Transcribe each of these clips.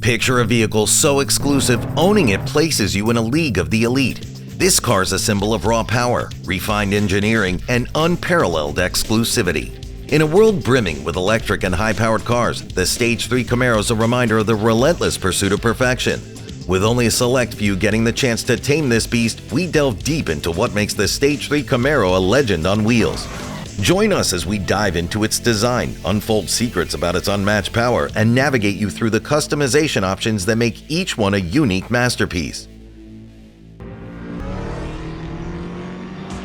Picture a vehicle so exclusive, owning it places you in a league of the elite. This car's a symbol of raw power, refined engineering, and unparalleled exclusivity. In a world brimming with electric and high-powered cars, the Stage III Camaro is a reminder of the relentless pursuit of perfection. With only a select few getting the chance to tame this beast, we delve deep into what makes the Stage III Camaro a legend on wheels. Join us as we dive into its design, unfold secrets about its unmatched power, and navigate you through the customization options that make each one a unique masterpiece.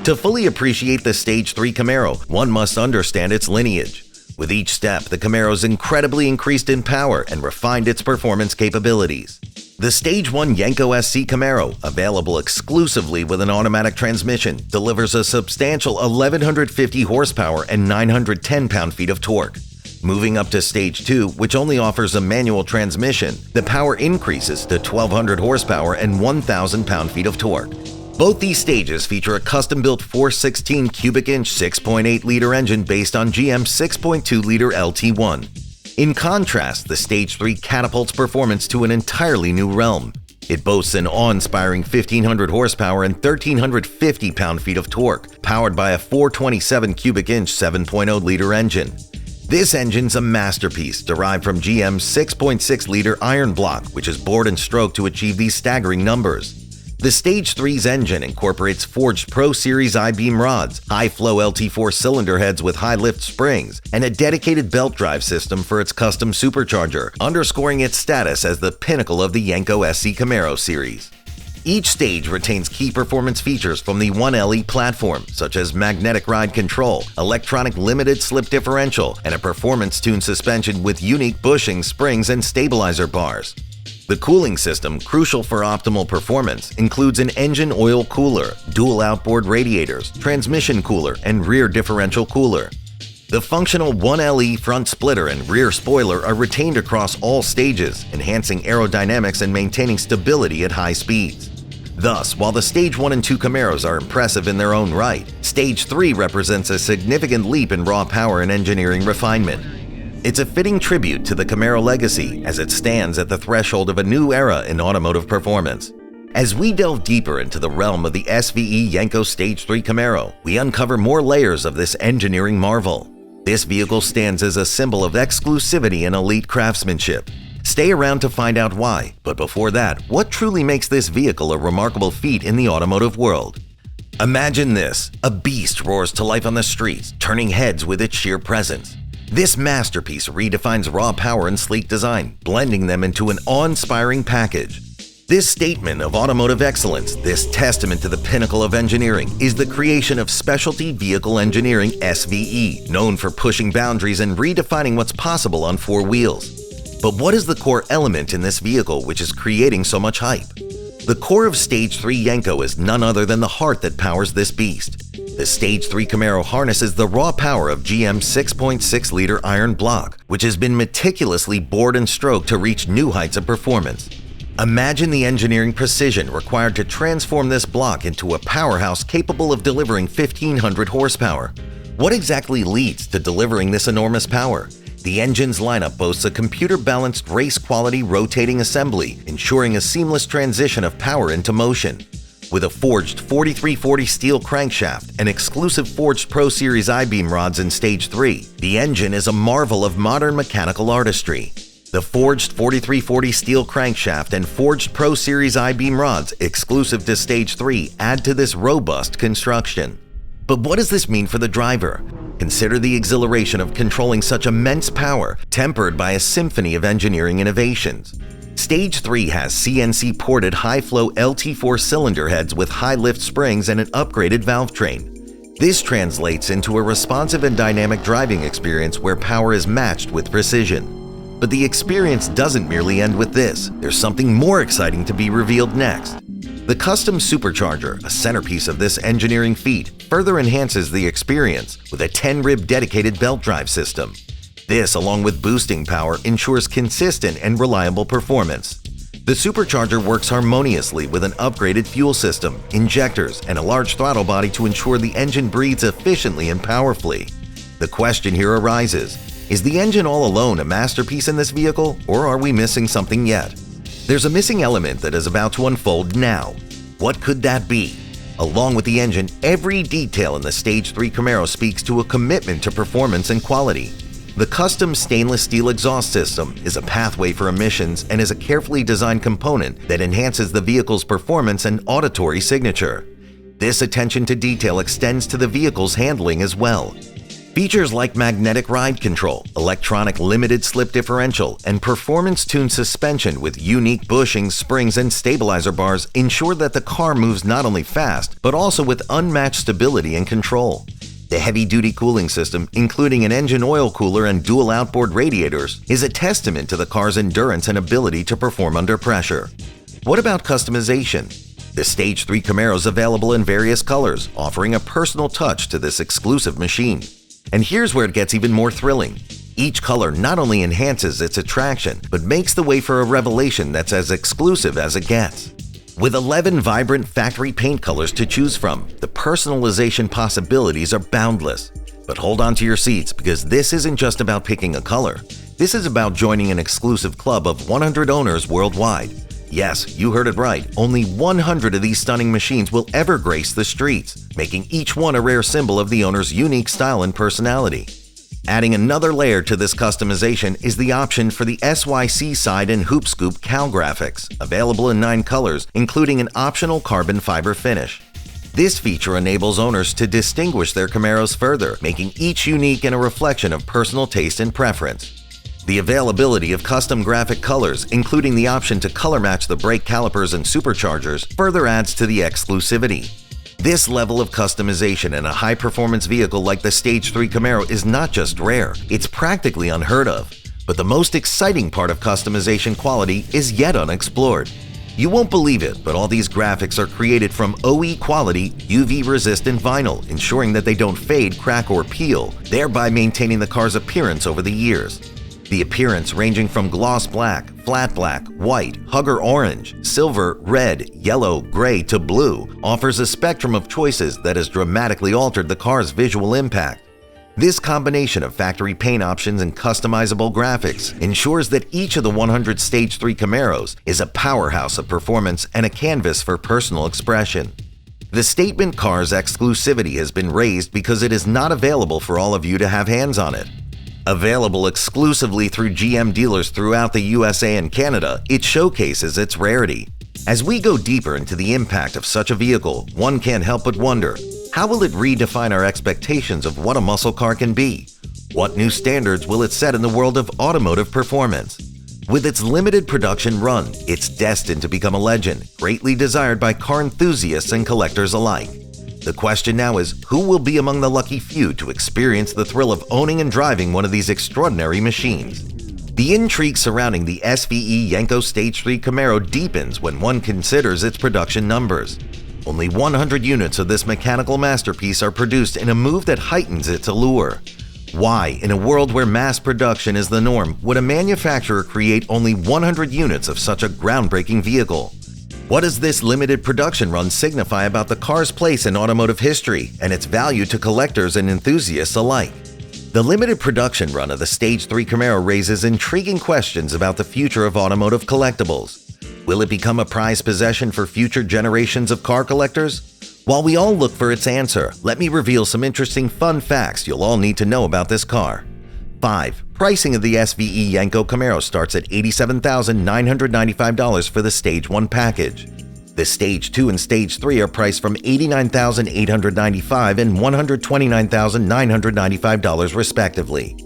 To fully appreciate the Stage III Camaro, one must understand its lineage. With each step, the Camaro's incredibly increased in power and refined its performance capabilities. The Stage I Yenko SC Camaro, available exclusively with an automatic transmission, delivers a substantial 1150 horsepower and 910 pound-feet of torque. Moving up to Stage II, which only offers a manual transmission, the power increases to 1200 horsepower and 1000 pound-feet of torque. Both these stages feature a custom-built 416 cubic inch 6.8-liter engine based on GM's 6.2-liter LT1. In contrast, the Stage III catapults performance to an entirely new realm. It boasts an awe-inspiring 1500 horsepower and 1350 pound-feet of torque, powered by a 427 cubic inch 7.0-liter engine. This engine's a masterpiece derived from GM's 6.6-liter iron block, which is bored and stroked to achieve these staggering numbers. The Stage III's engine incorporates forged Pro Series I-beam rods, high-flow LT4 cylinder heads with high-lift springs, and a dedicated belt drive system for its custom supercharger, underscoring its status as the pinnacle of the Yenko SC Camaro series. Each stage retains key performance features from the 1LE platform, such as magnetic ride control, electronic limited slip differential, and a performance-tuned suspension with unique bushing, springs, and stabilizer bars. The cooling system, crucial for optimal performance, includes an engine oil cooler, dual outboard radiators, transmission cooler, and rear differential cooler. The functional 1LE front splitter and rear spoiler are retained across all stages, enhancing aerodynamics and maintaining stability at high speeds. Thus, while the Stage I and II Camaros are impressive in their own right, Stage III represents a significant leap in raw power and engineering refinement. It's a fitting tribute to the Camaro legacy as it stands at the threshold of a new era in automotive performance. As we delve deeper into the realm of the SVE Yenko Stage III Camaro, we uncover more layers of this engineering marvel. This vehicle stands as a symbol of exclusivity and elite craftsmanship. Stay around to find out why, but before that, what truly makes this vehicle a remarkable feat in the automotive world? Imagine this: a beast roars to life on the streets, turning heads with its sheer presence. This masterpiece redefines raw power and sleek design, blending them into an awe-inspiring package. This statement of automotive excellence, this testament to the pinnacle of engineering, is the creation of Specialty Vehicle Engineering SVE, known for pushing boundaries and redefining what's possible on four wheels. But what is the core element in this vehicle which is creating so much hype? The core of Stage III Yenko is none other than the heart that powers this beast. The Stage III Camaro harnesses the raw power of GM's 6.6-liter iron block, which has been meticulously bored and stroked to reach new heights of performance. Imagine the engineering precision required to transform this block into a powerhouse capable of delivering 1500 horsepower. What exactly leads to delivering this enormous power? The engine's lineup boasts a computer-balanced race-quality rotating assembly, ensuring a seamless transition of power into motion. With a forged 4340 steel crankshaft and exclusive forged Pro Series I-beam rods in Stage III, the engine is a marvel of modern mechanical artistry. The forged 4340 steel crankshaft and forged Pro Series I-beam rods exclusive to Stage III add to this robust construction. But what does this mean for the driver? Consider the exhilaration of controlling such immense power, tempered by a symphony of engineering innovations. Stage III has CNC-ported high-flow LT4 cylinder heads with high-lift springs and an upgraded valve train. This translates into a responsive and dynamic driving experience where power is matched with precision. But the experience doesn't merely end with this. There's something more exciting to be revealed next. The custom supercharger, a centerpiece of this engineering feat, further enhances the experience with a 10-rib dedicated belt drive system. This, along with boosting power, ensures consistent and reliable performance. The supercharger works harmoniously with an upgraded fuel system, injectors, and a large throttle body to ensure the engine breathes efficiently and powerfully. The question here arises: Is the engine all alone a masterpiece in this vehicle, or are we missing something yet? There's a missing element that is about to unfold now. What could that be? Along with the engine, every detail in the Stage III Camaro speaks to a commitment to performance and quality. The custom stainless steel exhaust system is a pathway for emissions and is a carefully designed component that enhances the vehicle's performance and auditory signature. This attention to detail extends to the vehicle's handling as well. Features like magnetic ride control, electronic limited slip differential, and performance-tuned suspension with unique bushings, springs, and stabilizer bars ensure that the car moves not only fast, but also with unmatched stability and control. The heavy-duty cooling system, including an engine oil cooler and dual outboard radiators, is a testament to the car's endurance and ability to perform under pressure. What about customization? The Stage III Camaro is available in various colors, offering a personal touch to this exclusive machine. And here's where it gets even more thrilling. Each color not only enhances its attraction, but makes the way for a revelation that's as exclusive as it gets. With 11 vibrant factory paint colors to choose from, the personalization possibilities are boundless. But hold on to your seats, because this isn't just about picking a color. This is about joining an exclusive club of 100 owners worldwide. Yes, you heard it right. Only 100 of these stunning machines will ever grace the streets, making each one a rare symbol of the owner's unique style and personality. Adding another layer to this customization is the option for the SYC side and hoop scoop cowl graphics, available in 9 colors, including an optional carbon fiber finish. This feature enables owners to distinguish their Camaros further, making each unique and a reflection of personal taste and preference. The availability of custom graphic colors, including the option to color match the brake calipers and superchargers, further adds to the exclusivity. This level of customization in a high-performance vehicle like the Stage III Camaro is not just rare, it's practically unheard of. But the most exciting part of customization quality is yet unexplored. You won't believe it, but all these graphics are created from OE quality, UV-resistant vinyl, ensuring that they don't fade, crack, or peel, thereby maintaining the car's appearance over the years. The appearance ranging from gloss black, flat black, white, hugger orange, silver, red, yellow, gray to blue offers a spectrum of choices that has dramatically altered the car's visual impact. This combination of factory paint options and customizable graphics ensures that each of the 100 Stage III Camaros is a powerhouse of performance and a canvas for personal expression. The statement car's exclusivity has been raised because it is not available for all of you to have hands on it. Available exclusively through GM dealers throughout the USA and Canada, it showcases its rarity. As we go deeper into the impact of such a vehicle, one can't help but wonder, how will it redefine our expectations of what a muscle car can be? What new standards will it set in the world of automotive performance? With its limited production run, it's destined to become a legend, greatly desired by car enthusiasts and collectors alike. The question now is, who will be among the lucky few to experience the thrill of owning and driving one of these extraordinary machines? The intrigue surrounding the SVE Yenko Stage III Camaro deepens when one considers its production numbers. Only 100 units of this mechanical masterpiece are produced in a move that heightens its allure. Why, in a world where mass production is the norm, would a manufacturer create only 100 units of such a groundbreaking vehicle? What does this limited production run signify about the car's place in automotive history and its value to collectors and enthusiasts alike? The limited production run of the Stage III Camaro raises intriguing questions about the future of automotive collectibles. Will it become a prized possession for future generations of car collectors? While we all look for its answer, let me reveal some interesting fun facts you'll all need to know about this car. 5. Pricing of the SVE Yenko Camaro starts at $87,995 for the Stage 1 package. The Stage 2 and Stage 3 are priced from $89,895 and $129,995 respectively.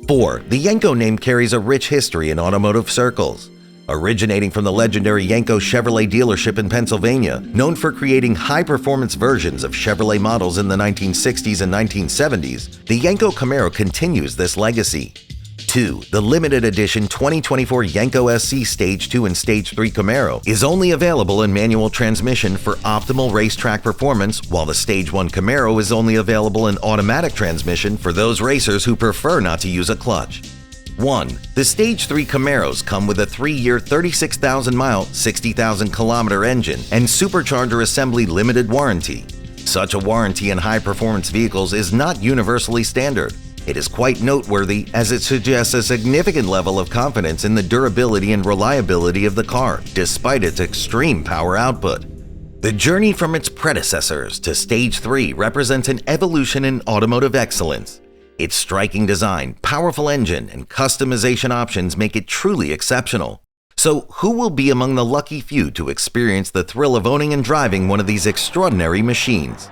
4. The Yenko name carries a rich history in automotive circles. Originating from the legendary Yenko Chevrolet dealership in Pennsylvania, known for creating high-performance versions of Chevrolet models in the 1960s and 1970s, the Yenko Camaro continues this legacy. 2. The limited edition 2024 Yenko SC Stage 2 and Stage 3 Camaro is only available in manual transmission for optimal racetrack performance, while the Stage 1 Camaro is only available in automatic transmission for those racers who prefer not to use a clutch. 1. The Stage 3 Camaros come with a 3-year 36,000-mile, 60,000-kilometer engine and supercharger assembly limited warranty. Such a warranty in high-performance vehicles is not universally standard. It is quite noteworthy as it suggests a significant level of confidence in the durability and reliability of the car, despite its extreme power output. The journey from its predecessors to Stage 3 represents an evolution in automotive excellence. Its striking design, powerful engine, and customization options make it truly exceptional. So, who will be among the lucky few to experience the thrill of owning and driving one of these extraordinary machines?